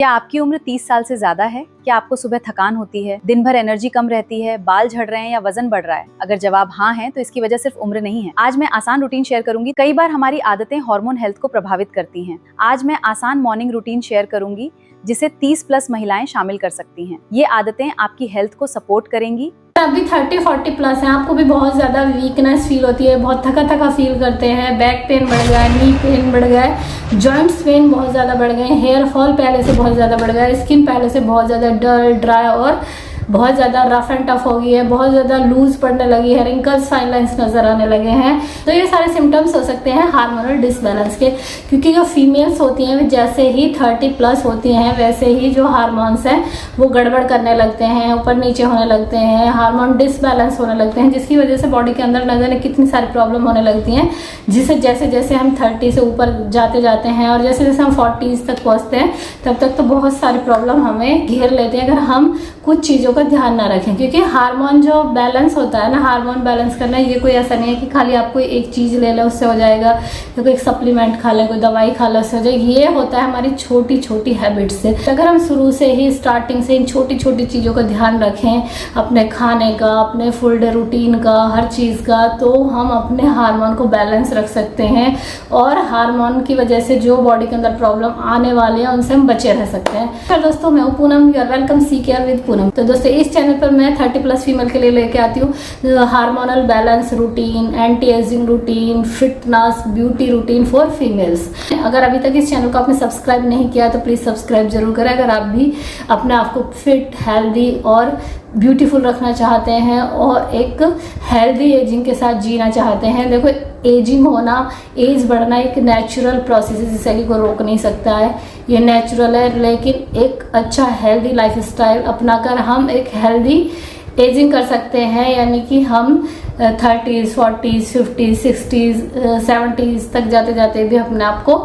क्या आपकी उम्र 30 साल से ज्यादा है? क्या आपको सुबह थकान होती है, दिन भर एनर्जी कम रहती है, बाल झड़ रहे हैं या वजन बढ़ रहा है? अगर जवाब हाँ है तो इसकी वजह सिर्फ उम्र नहीं है। आज मैं आसान रूटीन शेयर करूंगी। कई बार हमारी आदतें हार्मोन हेल्थ को प्रभावित करती हैं। आज मैं आसान मॉर्निंग रूटीन शेयर करूंगी जिसे 30+ महिलाएं शामिल कर सकती हैं। ये आदतें आपकी हेल्थ को सपोर्ट करेंगी। अभी 30-40 प्लस है, आपको भी बहुत ज़्यादा वीकनेस फील होती है, बहुत थका थका फील करते हैं, बैक पेन बढ़ गया है, नी पेन बढ़ गया है, जॉइंट्स पेन बहुत ज़्यादा बढ़ गए हैं, हेयर फॉल पहले से बहुत ज़्यादा बढ़ गया है, स्किन पहले से बहुत ज़्यादा डल ड्राई और बहुत ज़्यादा रफ एंड टफ हो गई है, बहुत ज़्यादा लूज पड़ने लगी है, रिंकल्स फाइन लाइंस नज़र आने लगे हैं। तो ये सारे सिम्टम्स हो सकते हैं हार्मोनल डिसबैलेंस के, क्योंकि जो फीमेल्स होती हैं जैसे ही 30+ होती हैं वैसे ही जो हार्मोन्स हैं वो गड़बड़ करने लगते हैं, ऊपर नीचे होने लगते हैं, हार्मोन डिसबैलेंस होने लगते हैं, जिसकी वजह से बॉडी के अंदर न जाने कितनी सारी प्रॉब्लम होने लगती हैं, जिसे जैसे जैसे हम 30 से ऊपर जाते हैं और जैसे जैसे हम 40s तक पहुँचते हैं तब तक तो बहुत सारी प्रॉब्लम हमें घेर लेते हैं अगर हम कुछ चीज़ों का ध्यान ना रखें। क्योंकि हार्मोन जो बैलेंस होता है ना, हार्मोन बैलेंस करना ये कोई ऐसा नहीं है कि खाली आप कोई एक चीज़ ले लें उससे हो जाएगा, या कोई सप्लीमेंट खा लें, कोई दवाई खा लें उससे हो जाएगा। ये होता है हमारी छोटी छोटी हैबिट्स से। अगर हम शुरू से ही स्टार्टिंग से इन छोटी छोटी चीज़ों का ध्यान रखें, अपने खाने का, अपने फुल डे रूटीन का, हर चीज़ का, तो हम अपने हार्मोन को बैलेंस रख सकते हैं और हार्मोन की वजह से जो बॉडी के अंदर प्रॉब्लम आने वाले हैं उनसे हम बचे रह सकते हैं। तो दोस्तों मैं Poonam, you are welcome see care with Poonam. तो दोस्तों इस चैनल पर मैं 30+ फीमेल के लिए लेके आती हूँ hormonal balance routine, anti ageing routine, fitness, beauty routine for females. अगर अभी तक इस चैनल को आपने सब्सक्राइब नहीं किया तो प्लीज़ सब्सक्राइब जरूर करें। अगर आप भी अपने आप को फिट, हेल्दी और ब्यूटीफुल रखना चाहते हैं और एक हेल्दी एजिंग के साथ जीना चाहते हैं। देखो, एजिंग होना, एज बढ़ना एक नेचुरल प्रोसेस है जिसे कि कोई रोक नहीं सकता है, ये नेचुरल है। लेकिन एक अच्छा हेल्दी लाइफस्टाइल अपनाकर हम एक हेल्दी एजिंग कर सकते हैं, यानी कि हम 30s, 40s, 50s, 60s, 70s तक जाते जाते भी अपने आप को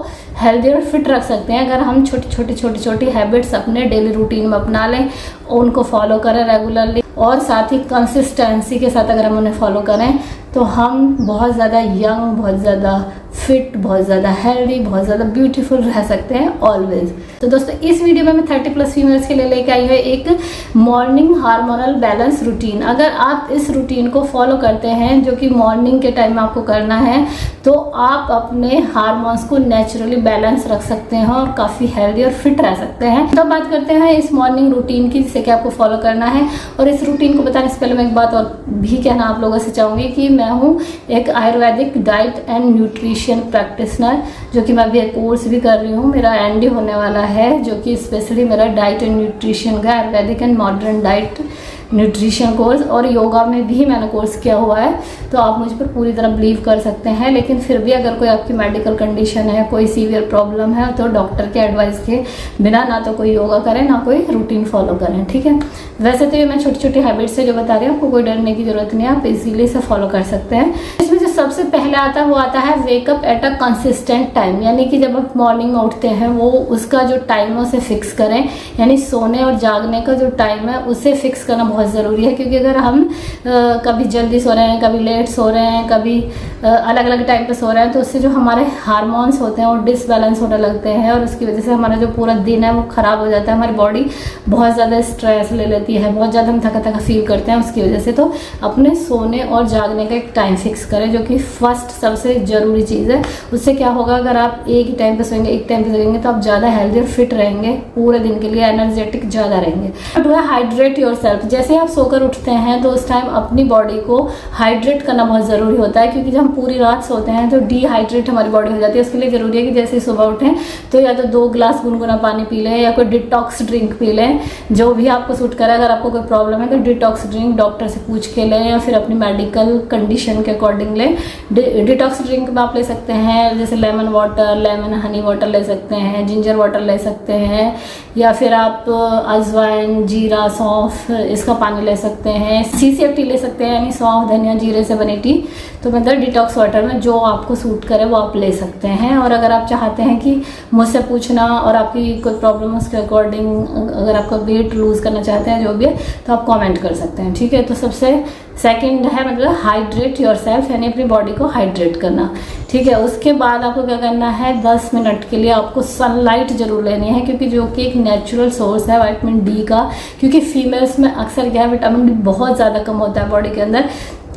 हेल्दी और फिट रख सकते हैं अगर हम छोटी छोटी हैबिट्स अपने डेली रूटीन में अपना लें, उनको फॉलो करें रेगुलरली और साथ ही कंसिस्टेंसी के साथ अगर हम उन्हें फॉलो करें तो हम बहुत ज़्यादा यंग, बहुत ज़्यादा फिट, बहुत ज़्यादा हेल्दी, बहुत ज़्यादा ब्यूटीफुल रह सकते हैं ऑलवेज। तो दोस्तों इस वीडियो में मैं 30+ फीमेल्स के लिए लेके आई है एक मॉर्निंग हार्मोनल बैलेंस रूटीन। अगर आप इस रूटीन को फॉलो करते हैं, जो कि मॉर्निंग के टाइम में आपको करना है, तो आप अपने हार्मोन्स को नेचुरली बैलेंस रख सकते हैं और काफ़ी हेल्दी और फिट रह सकते हैं। तो बात करते हैं इस मॉर्निंग रूटीन की, जिसे कि आपको फॉलो करना है। और इस रूटीन को बताने से पहले मैं एक बात और भी कहना आप लोगों से चाहूँगी कि मैं हूँ एक Ayurvedic diet and nutrition practitioner, जो कि मैं अभी एक कोर्स भी कर रही हूँ। मेरा ND होने वाला है, जो कि स्पेशली मेरा डाइट एंड न्यूट्रिशन का Ayurvedic and modern diet nutrition course, और योगा में भी मैंने कोर्स किया हुआ है। तो आप मुझ पर पूरी तरह बिलीव कर सकते हैं। लेकिन फिर भी अगर कोई आपकी मेडिकल कंडीशन है, कोई सीवियर प्रॉब्लम है, तो डॉक्टर के एडवाइस के बिना ना तो कोई योगा करें ना कोई रूटीन फॉलो करें, ठीक है। वैसे तो ये मैं छोटी छोटी हैबिट्स से जो बता रही हूँ, आपको कोई डरने की जरूरत नहीं है, आप इजीली इसे फॉलो कर सकते हैं। इसमें जो सबसे पहले आता है वो आता है wake up at a consistent time, यानी कि जब आप मॉर्निंग में उठते हैं वो उसका जो टाइम है उसे फिक्स करें, यानी सोने और जागने का जो टाइम है उसे फिक्स करना बहुत ज़रूरी है। क्योंकि अगर हम कभी जल्दी सो रहे हैं, कभी लेट सो रहे हैं, कभी अलग अलग टाइम पे सो रहे हैं, तो उससे जो हमारे हार्मोन्स होते हैं वो डिसबैलेंस होने लगते हैं और उसकी वजह से हमारा जो पूरा दिन है वो ख़राब हो जाता है। हमारी बॉडी बहुत ज़्यादा स्ट्रेस ले लेती है, बहुत ज़्यादा हम थका थका फील करते हैं उसकी वजह से। तो अपने सोने और जागने का एक टाइम फिक्स करें, जो कि फर्स्ट सबसे ज़रूरी चीज़ है। उससे क्या होगा, अगर आप एक ही टाइम पे सोएंगे, एक टाइम पे सोएंगे, तो आप ज़्यादा हेल्दी और फिट रहेंगे, पूरे दिन के लिए एनर्जेटिक ज़्यादा रहेंगे। टू हाइड्रेट योरसेल्फ, जैसे आप सोकर उठते हैं तो उस टाइम अपनी बॉडी को हाइड्रेट करना बहुत ज़रूरी होता है। क्योंकि जब हम पूरी रात सोते हैं तो डिहाइड्रेट हमारी बॉडी हो जाती है। उसके लिए ज़रूरी है कि जैसे सुबह उठें तो या तो 2 ग्लास गुनगुना पानी पी लें या कोई डिटॉक्स ड्रिंक पी लें, जो भी आपको सूट करे। अगर आपको कोई प्रॉब्लम है तो डिटॉक्स ड्रिंक डॉक्टर से पूछ के लें या फिर अपनी मेडिकल कंडीशन के अकॉर्डिंग लें। डिटॉक्स ड्रिंक में आप ले सकते हैं जैसे lemon water, lemon Honey water ले सकते हैं, जिंजर वाटर ले सकते हैं, या फिर आप अजवाइन, जीरा, सौंफ इसका पानी ले सकते हैं। CCF टी ले सकते हैं, यानी सौंफ, धनिया, जीरे से बनी टी। तो मतलब डिटॉक्स वाटर में जो आपको सूट करे वो आप ले सकते हैं। और अगर आप चाहते हैं कि मुझसे पूछना और आपकी कोई प्रॉब्लम उसके अकॉर्डिंग, अगर आपका वेट लूज़ करना चाहते हैं जो भी है, तो आप कमेंट कर सकते हैं, ठीक है। तो सबसे सेकंड है मतलब हाइड्रेट योरसेल्फ, यानी अपनी बॉडी को हाइड्रेट करना, ठीक है। उसके बाद आपको क्या करना है, 10 मिनट के लिए आपको सनलाइट जरूर लेनी है, क्योंकि जो कि एक नेचुरल सोर्स है विटामिन डी का। क्योंकि फीमेल्स में अक्सर क्या है, विटामिन डी बहुत ज़्यादा कम होता है बॉडी के अंदर।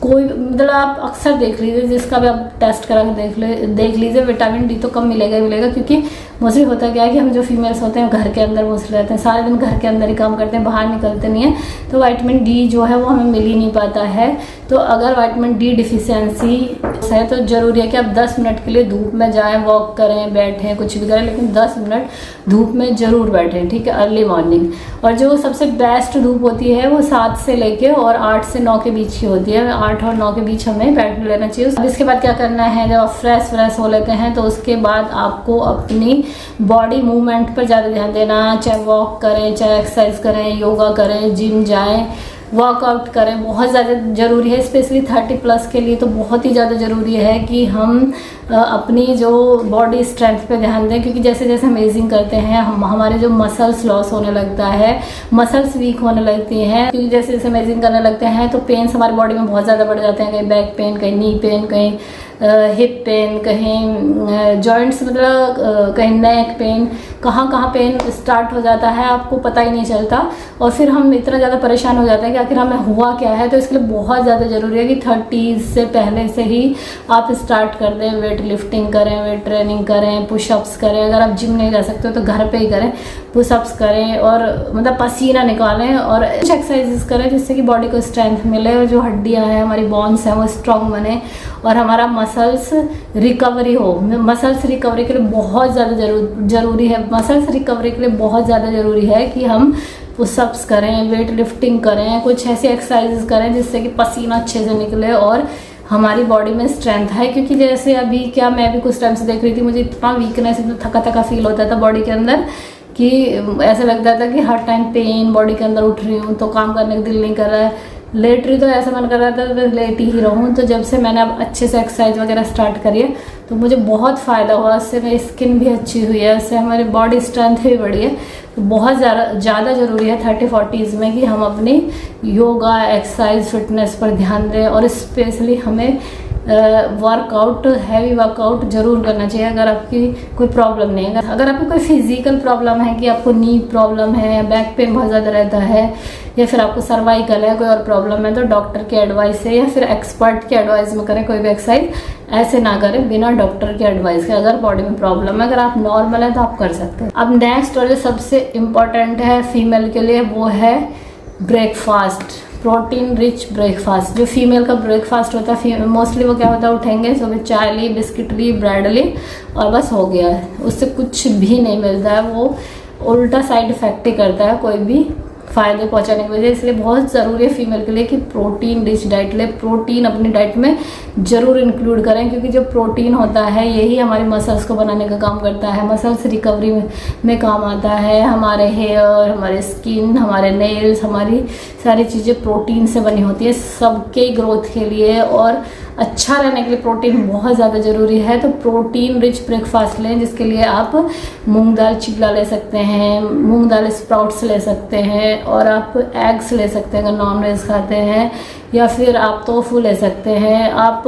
कोई मतलब आप अक्सर देख लीजिए, जिसका भी आप टेस्ट करा के देख लीजिए, विटामिन डी तो कम मिलेगा ही मिलेगा। क्योंकि मोस्टली होता क्या है कि हम जो फीमेल्स होते हैं घर के अंदर मोस्टली रहते हैं, सारे दिन घर के अंदर ही काम करते हैं, बाहर निकलते नहीं हैं, तो विटामिन डी जो है वो हमें मिल ही नहीं पाता है। तो अगर विटामिन डी डिफिशियंसी है तो ज़रूरी है कि आप 10 मिनट के लिए धूप में जाएँ, वॉक करें, बैठें, कुछ भी करें, लेकिन 10 मिनट धूप में ज़रूर बैठें, ठीक है, अर्ली मॉर्निंग। और जो सबसे बेस्ट धूप होती है वो 7 से लेके और 8 से 9 के बीच की होती है। 8 और 9 के बीच हमें बैठ लेना चाहिए। अब इसके बाद क्या करना है, जब आप फ्रेश हो लेते हैं तो उसके बाद आपको अपनी बॉडी मूवमेंट पर ज़्यादा ध्यान देना। चाहे वॉक करें, चाहे एक्सरसाइज करें, योगा करें, जिम जाएं, वर्कआउट करें, बहुत ज़्यादा ज़रूरी है। स्पेशली 30+ के लिए तो बहुत ही ज़्यादा ज़रूरी है कि हम अपनी जो बॉडी स्ट्रेंथ पे ध्यान दें। क्योंकि जैसे जैसे हम एजिंग करते हैं हमारे जो मसल्स लॉस होने लगता है, मसल्स वीक होने लगती हैं। क्योंकि जैसे जैसे हम एजिंग करने लगते हैं तो पेन्स हमारी बॉडी में बहुत ज़्यादा बढ़ जाते हैं। कहीं बैक पेन, कहीं नी पेन, कहीं हिप पेन, कहीं जॉइंट्स मतलब कहीं नेक पेन, कहाँ पेन स्टार्ट हो जाता है आपको पता ही नहीं चलता। और फिर हम इतना ज़्यादा परेशान हो जाते हैं कि आखिर हमें हुआ क्या है। तो इसके लिए बहुत ज़्यादा ज़रूरी है कि 30 से पहले से ही आप स्टार्ट कर दें। वेट लिफ्टिंग करें, वेट ट्रेनिंग करें, पुशअप्स करें। अगर आप जिम नहीं जा सकते हो तो घर पे ही करें, पुशअप्स करें और मतलब पसीना निकालें और कुछ एक्सरसाइजेस करें जिससे कि बॉडी को स्ट्रेंथ मिले और जो हड्डियाँ हैं, हमारी बोन्स हैं, वो स्ट्रॉन्ग बने और हमारा मसल्स रिकवरी हो। मसल्स रिकवरी के लिए बहुत ज़्यादा ज़रूरी है, मसल्स रिकवरी के लिए बहुत ज़्यादा ज़रूरी है कि हम पुशअप्स करें, वेट लिफ्टिंग करें, कुछ ऐसी एक्सरसाइजेस करें जिससे कि पसीना अच्छे से निकले और हमारी बॉडी में स्ट्रेंथ है। क्योंकि जैसे अभी क्या मैं भी कुछ टाइम से देख रही थी, मुझे इतना वीकनेस, इतना थका फील होता था बॉडी के अंदर कि ऐसा लगता था कि हर टाइम पेन बॉडी के अंदर उठ रही हूँ, तो काम करने का दिल नहीं कर रहा है, लेट रही तो ऐसा मन कर रहा था तो लेट ही रहूँ। तो जब से मैंने अब अच्छे से एक्सरसाइज वगैरह स्टार्ट करी है तो मुझे बहुत फ़ायदा हुआ। उससे मेरी स्किन भी अच्छी हुई है, उससे हमारी बॉडी स्ट्रेंथ भी बढ़ी है। तो बहुत ज़्यादा ज़रूरी है 30-40s में कि हम अपनी योगा, एक्सरसाइज, फिटनेस पर ध्यान दें। और स्पेशली हमें वर्कआउट, हैवी वर्कआउट जरूर करना चाहिए अगर आपकी कोई प्रॉब्लम नहीं है। अगर आपको कोई फिजिकल प्रॉब्लम है कि आपको नी प्रॉब्लम है या बैक पेन बहुत ज़्यादा रहता है या फिर आपको सर्वाइकल है, कोई और प्रॉब्लम है, तो डॉक्टर की एडवाइस से या फिर एक्सपर्ट की एडवाइस में करें कोई भी एक्सरसाइज। ऐसे ना करें बिना डॉक्टर की एडवाइस के। अगर बॉडी में प्रॉब्लम है, अगर आप नॉर्मल है तो आप कर सकते हैं। अब नेक्स्ट और जो सबसे इम्पॉर्टेंट है फीमेल के लिए वो है ब्रेकफास्ट, प्रोटीन रिच ब्रेकफास्ट। जो फीमेल का ब्रेकफास्ट होता है मोस्टली वो क्या होता है, उठेंगे सुबह चाय ली, बिस्किट ली, ब्रेड ली और बस हो गया है, उससे कुछ भी नहीं मिलता है। वो उल्टा साइड इफेक्ट ही करता है कोई भी फ़ायदे पहुंचाने की वजह। इसलिए बहुत ज़रूरी है फीमेल के लिए कि प्रोटीन रिच डाइट ले, प्रोटीन अपनी डाइट में ज़रूर इंक्लूड करें। क्योंकि जो प्रोटीन होता है यही हमारे मसल्स को बनाने का काम करता है, मसल्स रिकवरी में काम आता है। हमारे हेयर, हमारे स्किन, हमारे नेल्स, हमारी सारी चीज़ें प्रोटीन से बनी होती है। सबके ग्रोथ के लिए और अच्छा रहने के लिए प्रोटीन बहुत ज़्यादा ज़रूरी है। तो प्रोटीन रिच ब्रेकफास्ट लें, जिसके लिए आप मूंग दाल चिल्ला ले सकते हैं, मूंग दाल स्प्राउट्स ले सकते हैं और आप एग्स ले सकते हैं अगर नॉन वेज खाते हैं, या फिर आप टोफू ले सकते हैं, आप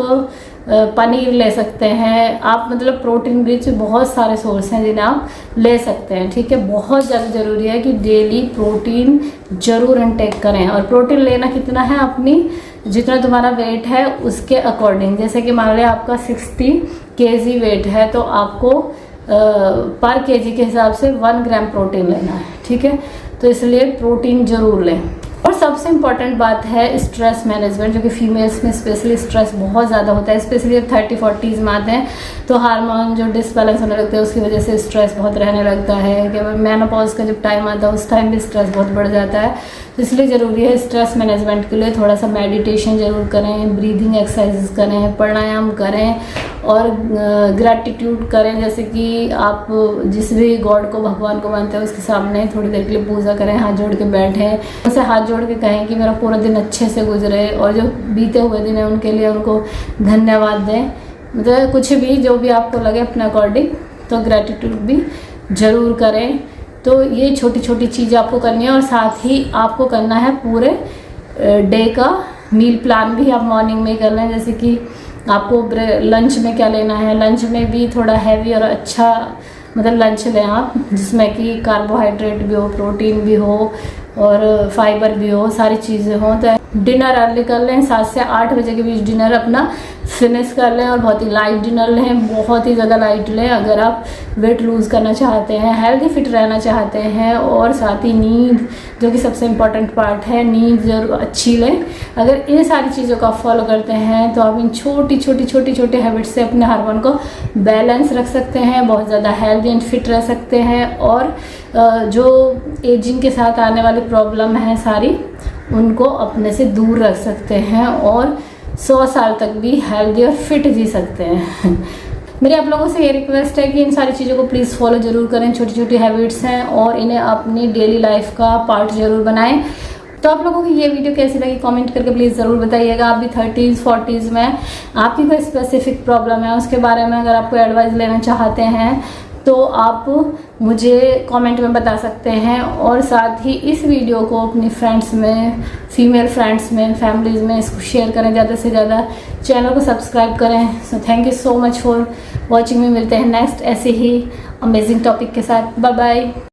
पनीर ले सकते हैं। आप मतलब प्रोटीन रिच बहुत सारे सोर्स हैं जिन्हें आप ले सकते हैं, ठीक है। बहुत ज़्यादा ज़रूरी है कि डेली प्रोटीन ज़रूर इनटेक करें। और प्रोटीन लेना कितना है, अपनी जितना तुम्हारा वेट है उसके अकॉर्डिंग। जैसे कि मान लिया आपका 60 kg वेट है तो आपको पर kg के हिसाब से 1 ग्राम प्रोटीन लेना है, ठीक है। तो इसलिए प्रोटीन ज़रूर लें। और सबसे इम्पॉर्टेंट बात है स्ट्रेस मैनेजमेंट, जो कि फीमेल्स में स्पेशली स्ट्रेस बहुत ज़्यादा होता है। स्पेशली जब 30-40s में आते हैं तो हार्मोन जो डिसबैलेंस होने लगते हैं उसकी वजह से स्ट्रेस बहुत रहने लगता है। कि मेनोपॉज का जब टाइम आता है उस टाइम भी स्ट्रेस बहुत बढ़ जाता है। तो इसलिए ज़रूरी है स्ट्रेस मैनेजमेंट के लिए थोड़ा सा मेडिटेशन ज़रूर करें, ब्रीदिंग एक्सरसाइजेस करें, प्राणायाम करें और ग्रैटिट्यूड करें। जैसे कि आप जिस भी गॉड को, भगवान को मानते हैं उसके सामने थोड़ी देर के लिए पूजा करें, हाथ जोड़ के बैठें, उनसे हाथ जोड़ के कहें कि मेरा पूरा दिन अच्छे से गुजरे और जो बीते हुए दिन है उनके लिए उनको धन्यवाद दें। मतलब कुछ भी जो भी आपको लगे अपने अकॉर्डिंग, तो ग्रैटिट्यूड भी ज़रूर करें। तो ये छोटी छोटी चीज़ें आपको करनी है और साथ ही आपको करना है पूरे डे का मील प्लान भी आप मॉर्निंग में कर लें, जैसे कि आपको लंच में क्या लेना है। लंच में भी थोड़ा हैवी और अच्छा मतलब लंच लें आप, जिसमें कि कार्बोहाइड्रेट भी हो, प्रोटीन भी हो और फाइबर भी हो, सारी चीज़ें हों। तो डिनर अर्ली कर लें, 7 से 8 बजे के बीच डिनर अपना फिनिश कर लें और बहुत ही लाइट डिनर लें, बहुत ही ज़्यादा लाइट लें अगर आप वेट लूज़ करना चाहते हैं, हेल्दी फिट रहना चाहते हैं। और साथ ही नींद, जो कि सबसे इम्पॉर्टेंट पार्ट है, नींद जरूर अच्छी लें। अगर इन सारी चीज़ों को आप फॉलो करते हैं तो आप इन छोटी हैबिट से अपने हार्मोन को बैलेंस रख सकते हैं, बहुत ज़्यादा हेल्दी एंड फिट रह सकते हैं। और जो एजिंग के साथ आने वाली प्रॉब्लम है सारी, उनको अपने से दूर रख सकते हैं और 100 साल तक भी हेल्दी और फिट जी सकते हैं। मेरी आप लोगों से ये रिक्वेस्ट है कि इन सारी चीज़ों को प्लीज़ फॉलो ज़रूर करें। छोटी हैबिट्स हैं और इन्हें अपनी डेली लाइफ का पार्ट ज़रूर बनाएं। तो आप लोगों को ये वीडियो कैसी लगी कमेंट करके प्लीज़ ज़रूर बताइएगा। आप भी 30s 40s में आपकी कोई स्पेसिफिक प्रॉब्लम है, उसके बारे में अगर आपको एडवाइस लेना चाहते हैं तो आप मुझे कमेंट में बता सकते हैं। और साथ ही इस वीडियो को अपनी फ्रेंड्स में, फीमेल फ्रेंड्स में, फैमिलीज़ में इसको शेयर करें ज़्यादा से ज़्यादा। चैनल को सब्सक्राइब करें। So thank you so much for watching. में मिलते हैं नेक्स्ट ऐसे ही अमेजिंग टॉपिक के साथ। Bye bye.